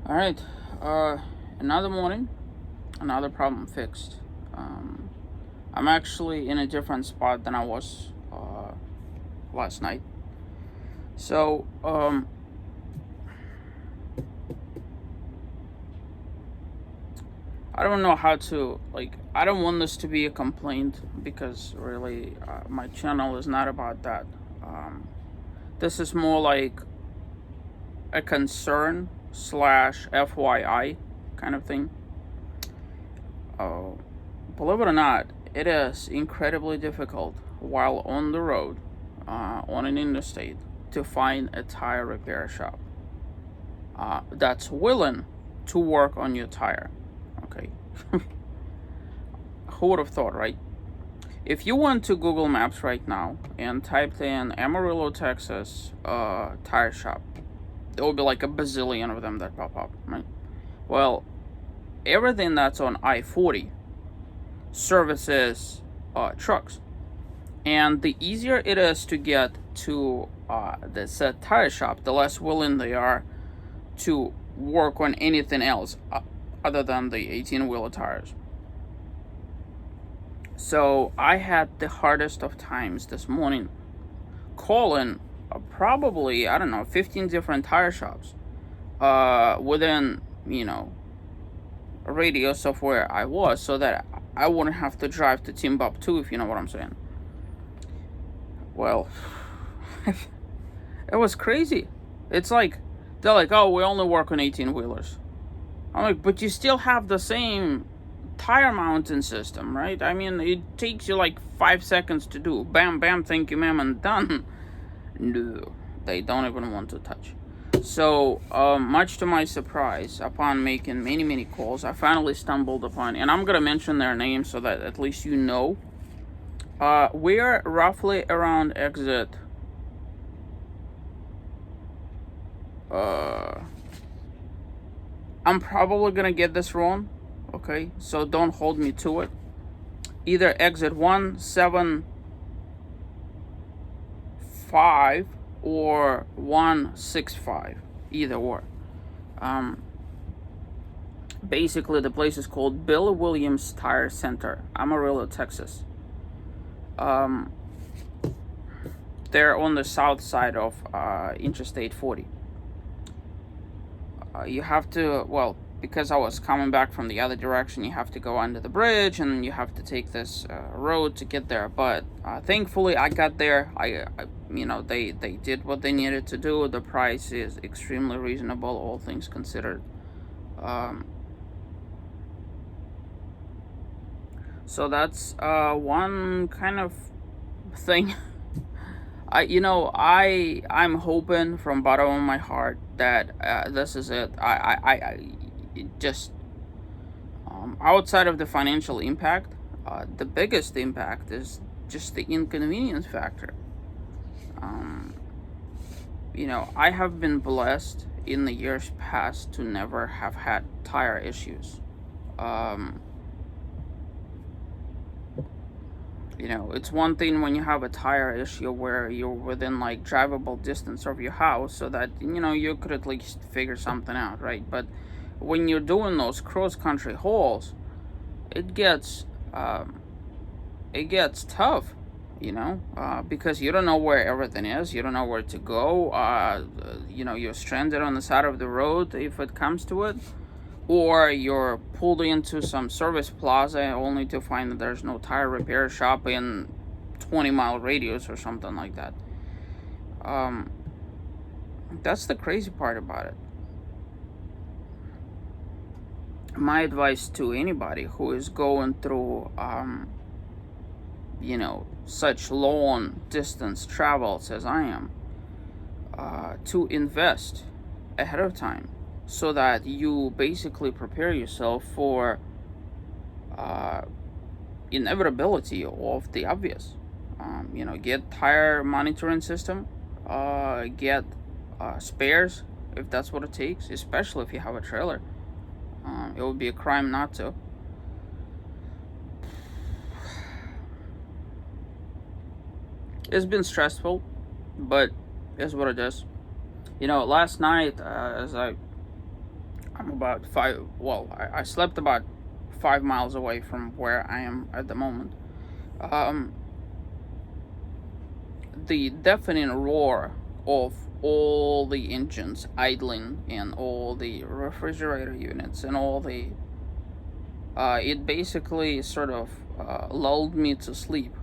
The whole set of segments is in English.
All right. Another morning, another problem fixed. I'm actually in a different spot than I was last night. So, I don't know how to, I don't want this to be a complaint because really, my channel is not about that. Um, this is more like a concern slash FYI kind of thing. Oh, believe it or not, it is incredibly difficult while on the road, on an interstate, to find a tire repair shop that's willing to work on your tire. Okay. Who would have thought, right? If you went to Google Maps right now and typed in Amarillo, Texas, tire shop, there will be like a bazillion of them that pop up, right? Well, everything that's on I-40 services trucks. And the easier it is to get to this tire shop, the less willing they are to work on anything else other than the 18-wheeler tires. So I had the hardest of times this morning calling probably, I don't know, 15 different tire shops within, a radius of where I was, so that I wouldn't have to drive to Timbuktu, if you know what I'm saying. Well, it was crazy. It's like, they're like, oh, we only work on 18-wheelers. I'm like, but you still have the same tire mounting system, right? I mean, it takes you like 5 seconds to do. Bam, bam, thank you, ma'am, and done. No, they don't even want to touch. So, much to my surprise, upon making many, many calls, I finally stumbled upon, and I'm going to mention their names so that at least you know. We're roughly around exit I'm probably gonna get this wrong, okay? So don't hold me to it. Either exit 175 or 165, either or. Basically, the place is called Bill Williams Tire Center, Amarillo, Texas. They're on the south side of Interstate 40. You have to, well, because I was coming back from the other direction, you have to go under the bridge and you have to take this road to get there. But thankfully, I got there. They did what they needed to do. The price is extremely reasonable, all things considered. So that's one kind of thing. I'm hoping from bottom of my heart that this is it. Just outside of the financial impact, the biggest impact is just the inconvenience factor. I have been blessed in the years past to never have had tire issues. It's one thing when you have a tire issue where you're within like drivable distance of your house, so that you could at least figure something out, right? But when you're doing those cross country hauls, it gets tough, because you don't know where everything is, you don't know where to go. You're stranded on the side of the road if it comes to it, or you're pulled into some service plaza only to find that there's no tire repair shop in 20-mile radius or something like that. That's the crazy part about it. My advice to anybody who is going through such long distance travels as I am, to invest ahead of time, so that you basically prepare yourself for inevitability of the obvious. Get tire monitoring system, get spares if that's what it takes, especially if you have a trailer. It would be a crime not to. It's been stressful, but it's what it is. Last night, as I'm I'm about I slept about 5 miles away from where I am at the moment. Um, the deafening roar of all the engines idling and all the refrigerator units and all the it basically sort of lulled me to sleep,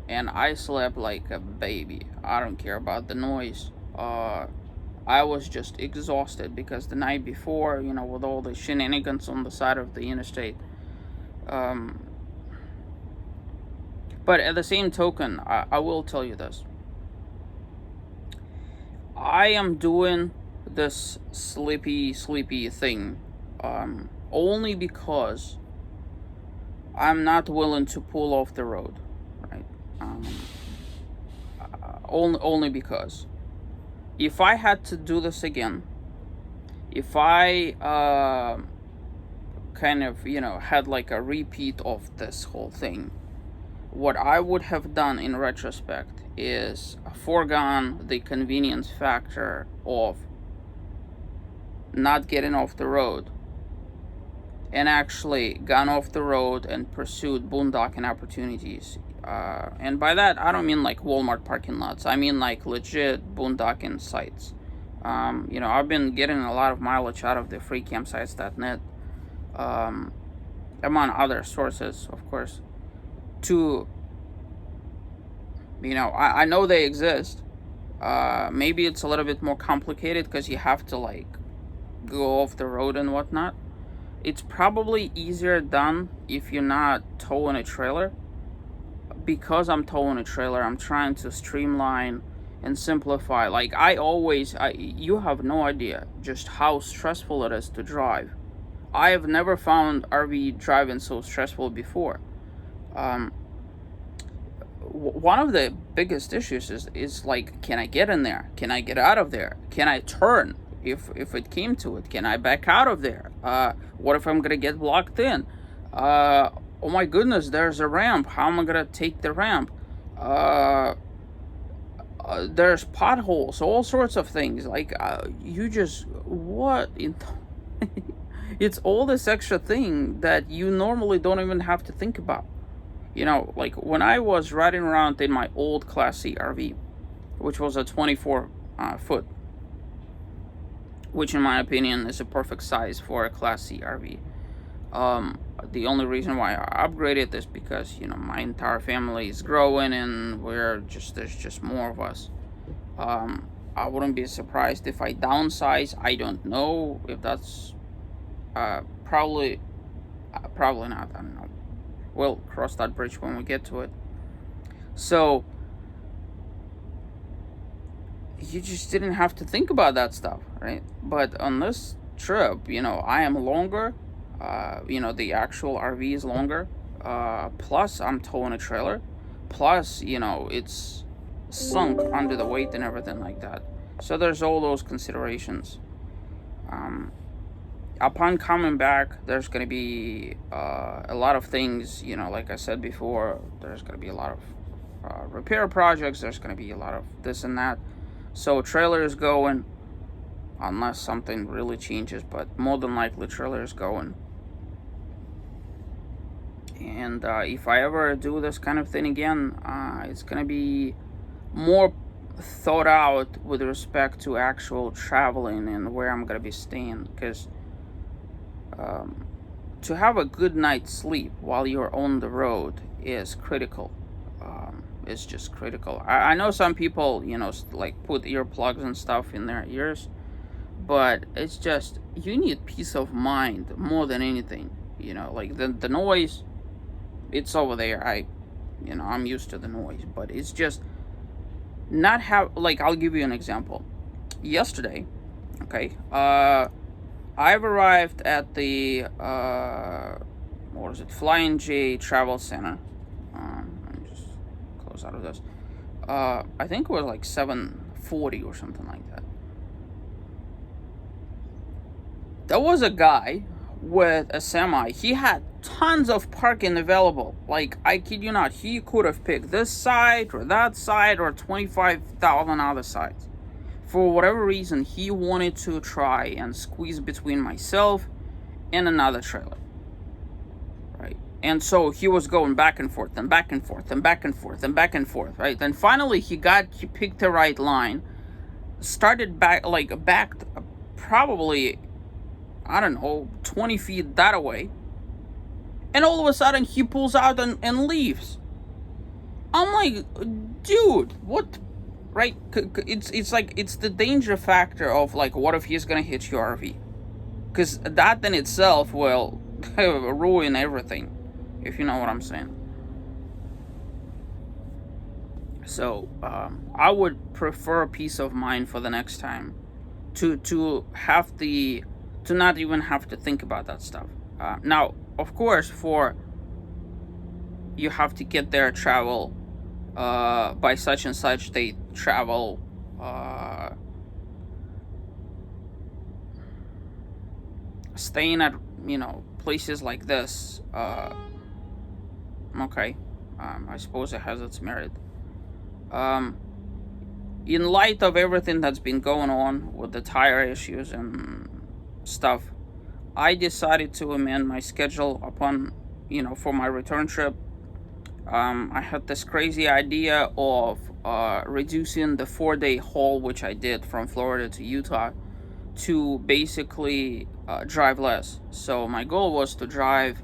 and I slept like a baby. I don't care about the noise. I was just exhausted because the night before, with all the shenanigans on the side of the interstate. um, but at the same token, I will tell you this. I am doing this sleepy thing only because I'm not willing to pull off the road, right? Only because if I had to do this again, if I kind of had like a repeat of this whole thing, what I would have done in retrospect is foregone the convenience factor of not getting off the road and actually gone off the road and pursued boondocking opportunities. And by that, I don't mean like Walmart parking lots. I mean like legit boondocking sites. I've been getting a lot of mileage out of the freecampsites.net, among other sources, of course. I know they exist. Maybe it's a little bit more complicated because you have to like go off the road and whatnot. It's probably easier done if you're not towing a trailer. Because I'm towing a trailer, I'm trying to streamline and simplify. Like you have no idea just how stressful it is to drive. I have never found RV driving so stressful before. One of the biggest issues is like, can I get in there? Can I get out of there? Can I turn? If it came to it, can I back out of there? What if I'm gonna get blocked in? Oh my goodness, there's a ramp. How am I gonna take the ramp? There's potholes, all sorts of things. Like it's all this extra thing that you normally don't even have to think about. Like when I was riding around in my old Class C RV, which was a 24 foot, which in my opinion is a perfect size for a Class C RV. The only reason why I upgraded is because my entire family is growing and there's just more of us. I wouldn't be surprised if I downsize. I don't know if that's probably not. I don't know. We'll cross that bridge when we get to it. So you just didn't have to think about that stuff, right? But on this trip, I am longer. The actual RV is longer. Plus, I'm towing a trailer. Plus, it's sunk under the weight and everything like that. So there's all those considerations. Upon coming back, there's going to be a lot of things, like I said before, there's going to be a lot of repair projects, there's going to be a lot of this and that. So trailer is going, unless something really changes, but more than likely trailer is going. And if I ever do this kind of thing again, it's going to be more thought out with respect to actual traveling and where I'm going to be staying, because to have a good night's sleep while you're on the road is critical. It's just critical. I know some people, like put earplugs and stuff in their ears, but it's just, you need peace of mind more than anything. Like the noise, it's over there. I'm used to the noise, but it's just not have, like, I'll give you an example. Yesterday, okay, I've arrived at the Flying J Travel Center. Let me just close out of this. I think it was like 7:40 or something like that. There was a guy with a semi. He had tons of parking available. Like, I kid you not, he could have picked this side or that side or 25,000 other sides. For whatever reason, he wanted to try and squeeze between myself and another trailer, right? And so he was going back and forth and back and forth and back and forth and back and forth, right? Then finally he picked the right line, started backed probably, I don't know, 20 feet that away. And all of a sudden he pulls out and leaves. I'm like, dude, what? Right? It's like, it's the danger factor of like, what if he's gonna hit your RV? Because that in itself will ruin everything, if you know what I'm saying. So I would prefer peace of mind for the next time, to not even have to think about that stuff. Now, of course, you have to get there, travel by such and such date, travel staying at places like this. Okay, I suppose it has its merit. In light of everything that's been going on with the tire issues and stuff, I decided to amend my schedule upon, for my return trip. I had this crazy idea of reducing the 4-day haul, which I did from Florida to Utah, to basically drive less. So my goal was to drive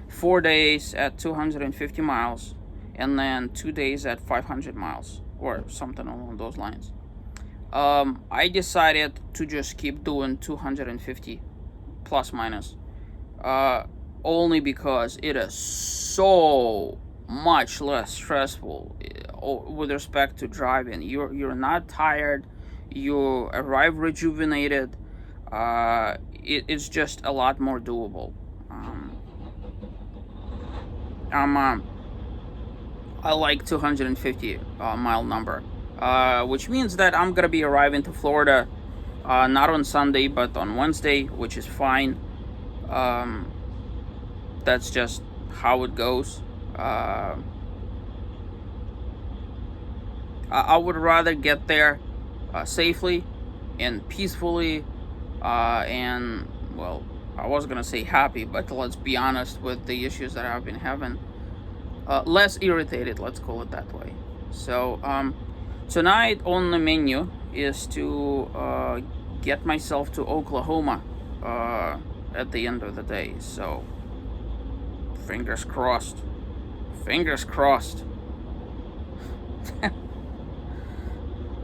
4 days at 250 miles and then 2 days at 500 miles or something along those lines. I decided to just keep doing 250 plus minus, only because it is so much less stressful with respect to driving. You're not tired, you arrive rejuvenated. It's just a lot more doable. I like 250 mile number, which means that I'm gonna be arriving to Florida not on Sunday but on Wednesday, which is fine. That's just how it goes. I would rather get there safely and peacefully, and, well, I was gonna say happy, but let's be honest with the issues that I've been having. Less irritated, let's call it that way. So tonight on the menu is to get myself to Oklahoma at the end of the day. So fingers crossed.